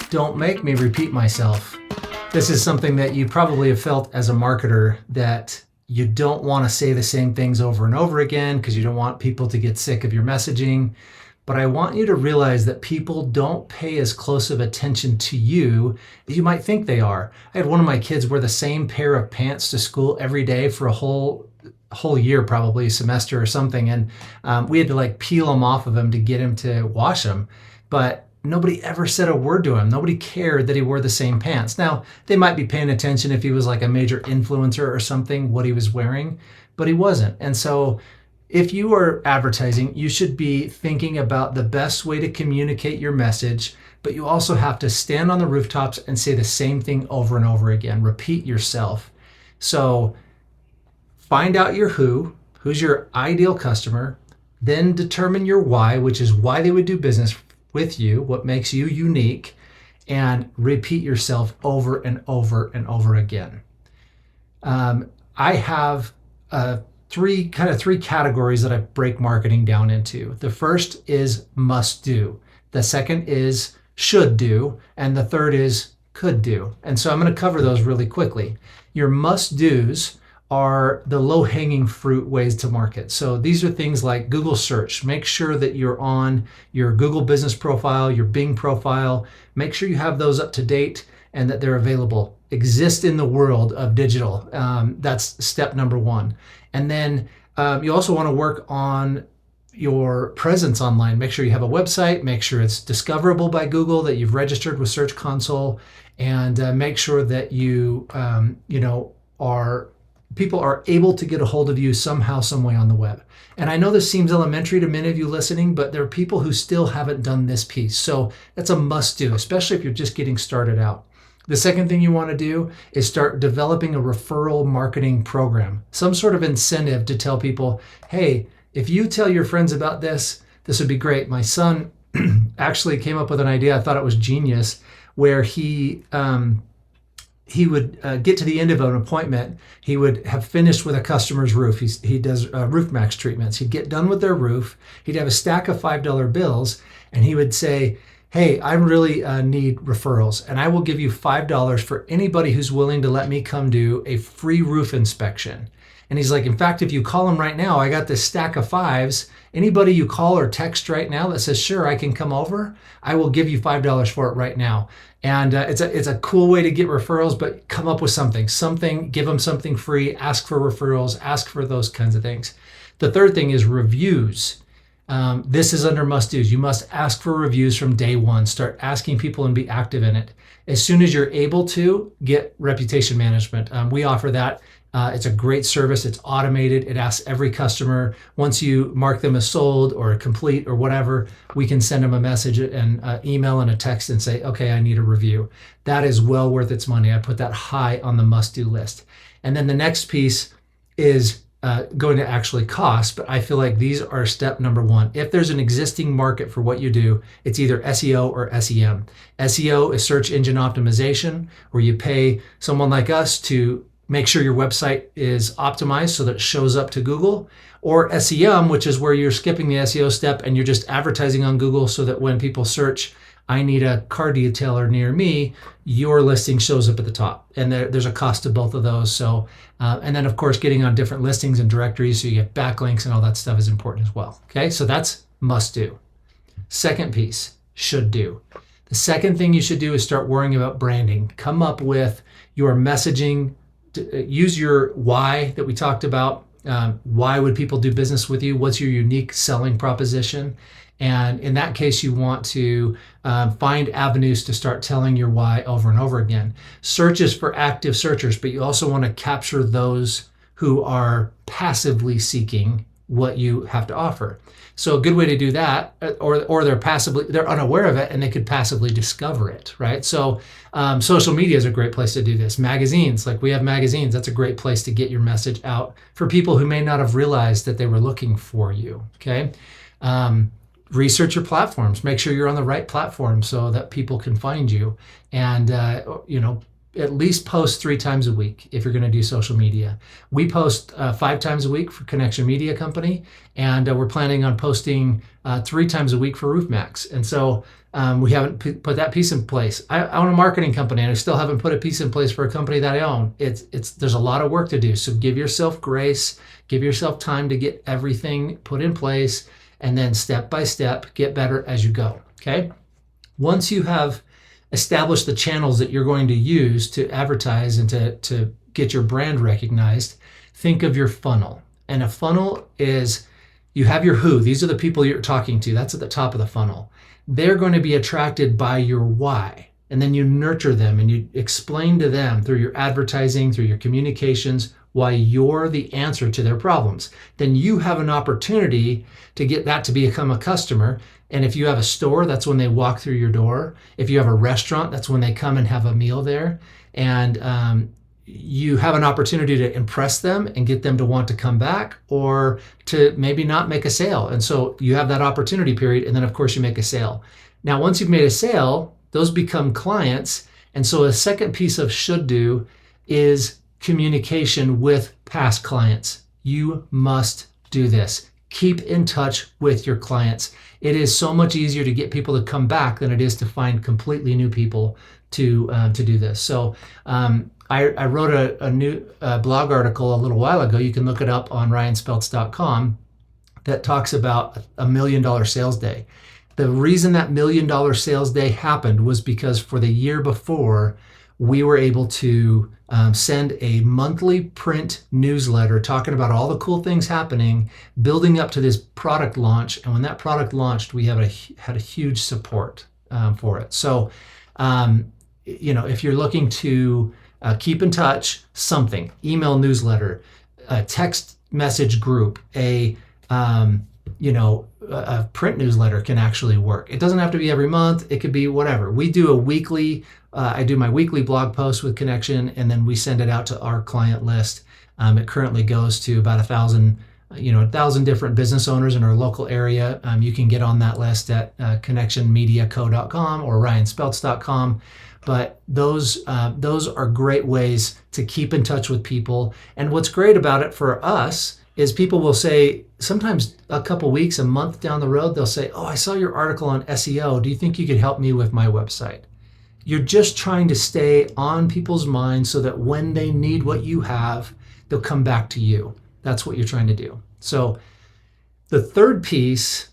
Don't make me repeat myself. This is something that you probably have felt as a marketer, that you don't want to say the same things over and over again because you don't want people to get sick of your messaging. But I want you to realize that people don't pay as close of attention to you as you might think they are. I had one of my kids wear the same pair of pants to school every day for a whole year, probably a semester or something. And we had to like peel them off of him to get him to wash them. But nobody ever said a word to him. Nobody cared that he wore the same pants. Now, they might be paying attention if he was like a major influencer or something, what he was wearing, but he wasn't. And so if you are advertising, you should be thinking about the best way to communicate your message, but you also have to stand on the rooftops and say the same thing over and over again. Repeat yourself. So find out your who's your ideal customer, then determine your why, which is why they would do business with you, what makes you unique, and repeat yourself over and over and over again. I have three categories that I break marketing down into. The first is must do. The second is should do. And the third is could do. And so I'm going to cover those really quickly. Your must do's are the low-hanging fruit ways to market. So these are things like Google search. Make sure that you're on your Google business profile, your Bing profile. Make sure you have those up to date and that they're available. Exist in the world of digital. That's step number one. And then you also want to work on your presence online. Make sure you have a website. Make sure it's discoverable by Google, that you've registered with Search Console, and make sure that you people are able to get a hold of you somehow, some way on the web. And I know this seems elementary to many of you listening, but there are people who still haven't done this piece. So that's a must do, especially if you're just getting started out. The second thing you want to do is start developing a referral marketing program, some sort of incentive to tell people, hey, if you tell your friends about this, this would be great. My son actually came up with an idea. I thought it was genius, where he would get to the end of an appointment. He would have finished with a customer's roof. He does Roof Max treatments. He'd get done with their roof. He'd have a stack of $5 bills, and he would say, hey, I really need referrals, and I will give you $5 for anybody who's willing to let me come do a free roof inspection. And he's like, in fact, if you call him right now, I got this stack of fives. Anybody you call or text right now that says, sure, I can come over, I will give you $5 for it right now. And it's a cool way to get referrals, but come up with something, give them something free, ask for referrals, ask for those kinds of things. The third thing is reviews. This is under must do's. You must ask for reviews from day one. Start asking people and be active in it. As soon as you're able to, get reputation management. We offer that. It's a great service. It's automated. It asks every customer, once you mark them as sold or complete or whatever, we can send them a message, and email and a text and say, okay, I need a review. That is well worth its money. I put that high on the must-do list. And then the next piece is going to actually cost, but I feel like these are step number one. If there's an existing market for what you do, it's either SEO or SEM. SEO is search engine optimization, where you pay someone like us to make sure your website is optimized so that it shows up to Google, or SEM, which is where you're skipping the SEO step and you're just advertising on Google so that when people search, I need a car detailer near me, your listing shows up at the top. And there's a cost to both of those. So, and then of course, getting on different listings and directories so you get backlinks and all that stuff is important as well. Okay, so that's must do. Second piece, should do. The second thing you should do is start worrying about branding. Come up with your messaging. Use your why that we talked about. Why would people do business with you? What's your unique selling proposition? And in that case, you want to find avenues to start telling your why over and over again. Search is for active searchers, but you also want to capture those who are passively seeking what you have to offer. So a good way to do that, or they're unaware of it and they could passively discover it, right? So social media is a great place to do this. Magazines, like we have magazines, that's a great place to get your message out for people who may not have realized that they were looking for you, okay? Research your platforms. Make sure you're on the right platform so that people can find you. And, at least post 3 times a week if you're going to do social media. We post 5 times a week for Connection Media Company, and we're planning on posting 3 times a week for RoofMax. And so we haven't put that piece in place. I own a marketing company, and I still haven't put a piece in place for a company that I own. There's a lot of work to do. So give yourself grace, give yourself time to get everything put in place, and then step by step, get better as you go. Okay. Once you have established the channels that you're going to use to advertise and to get your brand recognized, think of your funnel. And a funnel is, you have your who. These are the people you're talking to. That's at the top of the funnel. They're going to be attracted by your why. And then you nurture them and you explain to them through your advertising, through your communications, why you're the answer to their problems. Then you have an opportunity to get that to become a customer. And if you have a store, that's when they walk through your door. If you have a restaurant, that's when they come and have a meal there. And you have an opportunity to impress them and get them to want to come back, or to maybe not make a sale. And so you have that opportunity period. And then of course you make a sale. Now, once you've made a sale, those become clients. And so a second piece of should do is communication with past clients. You must do this. Keep in touch with your clients. It is so much easier to get people to come back than it is to find completely new people to do this. So I wrote a new blog article a little while ago. You can look it up on ryanspeltz.com that talks about $1 million sales day. The reason that $1 million sales day happened was because for the year before, we were able to send a monthly print newsletter talking about all the cool things happening, building up to this product launch. And when that product launched, we had a huge support for it. So, if you're looking to keep in touch, something, email newsletter, a text message group, a print newsletter can actually work. It doesn't have to be every month. It could be whatever. We do a weekly, I do my weekly blog post with Connection, and then we send it out to our client list. It currently goes to about 1,000 different business owners in our local area. You can get on that list at connectionmediaco.com or ryanspeltz.com. But those are great ways to keep in touch with people. And what's great about it for us is people will say, sometimes a couple weeks, a month down the road, they'll say, oh, I saw your article on SEO. Do you think you could help me with my website? You're just trying to stay on people's minds so that when they need what you have, they'll come back to you. That's what you're trying to do. So the third piece,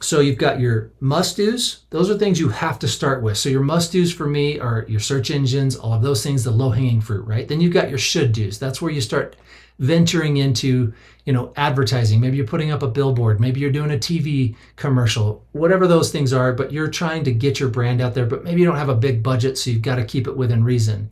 so you've got your must-dos. Those are things you have to start with. So your must-dos for me are your search engines, all of those things, the low-hanging fruit, right? Then you've got your should-dos. That's where you start venturing into, advertising. Maybe you're putting up a billboard. Maybe you're doing a TV commercial, whatever those things are, but you're trying to get your brand out there, but maybe you don't have a big budget, so you've got to keep it within reason.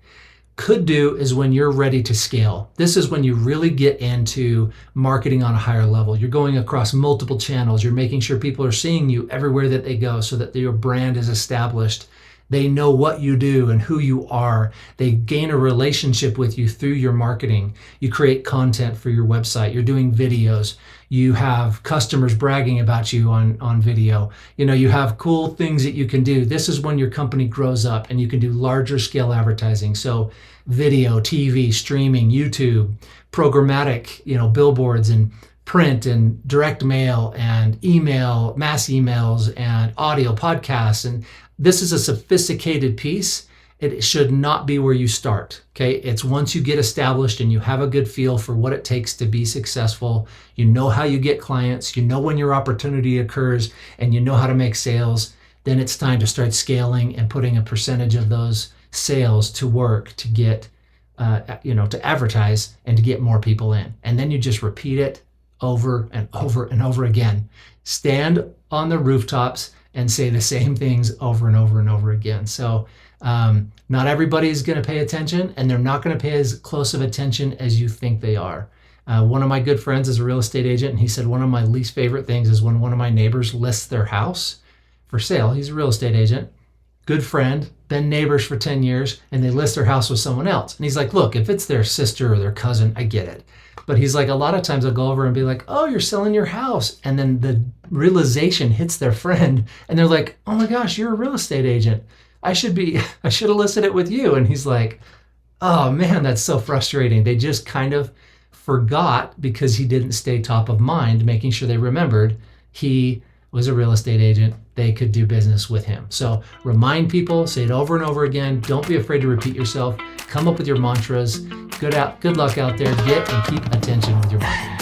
Could do is when you're ready to scale. This is when you really get into marketing on a higher level. You're going across multiple channels. You're making sure people are seeing you everywhere that they go so that your brand is established. They know what you do and who you are. They gain a relationship with you through your marketing. You create content for your website. You're doing videos. You have customers bragging about you on video. You have cool things that you can do. This is when your company grows up and you can do larger scale advertising. So video, TV, streaming, YouTube, programmatic, billboards and print and direct mail and email, mass emails and audio podcasts. And this is a sophisticated piece. It should not be where you start, okay? It's once you get established and you have a good feel for what it takes to be successful, you know how you get clients, you know when your opportunity occurs, and you know how to make sales, then it's time to start scaling and putting a percentage of those sales to work to get, to advertise and to get more people in. And then you just repeat it over and over and over again. Stand on the rooftops and say the same things over and over and over again. So not everybody's going to pay attention, and they're not going to pay as close of attention as you think they are. One of my good friends is a real estate agent, and he said one of my least favorite things is when one of my neighbors lists their house for sale. He's a real estate agent, good friend, been neighbors for 10 years, and they list their house with someone else. And he's like, look, if it's their sister or their cousin, I get it. But he's like, a lot of times I'll go over and be like, oh, you're selling your house. And then the realization hits their friend and they're like, oh my gosh, you're a real estate agent. I should have listed it with you. And he's like, oh man, that's so frustrating. They just kind of forgot because he didn't stay top of mind, making sure they remembered he was a real estate agent. They could do business with him. So remind people, say it over and over again. Don't be afraid to repeat yourself. Come up with your mantras. Good luck out there. Get and keep attention with your marketing.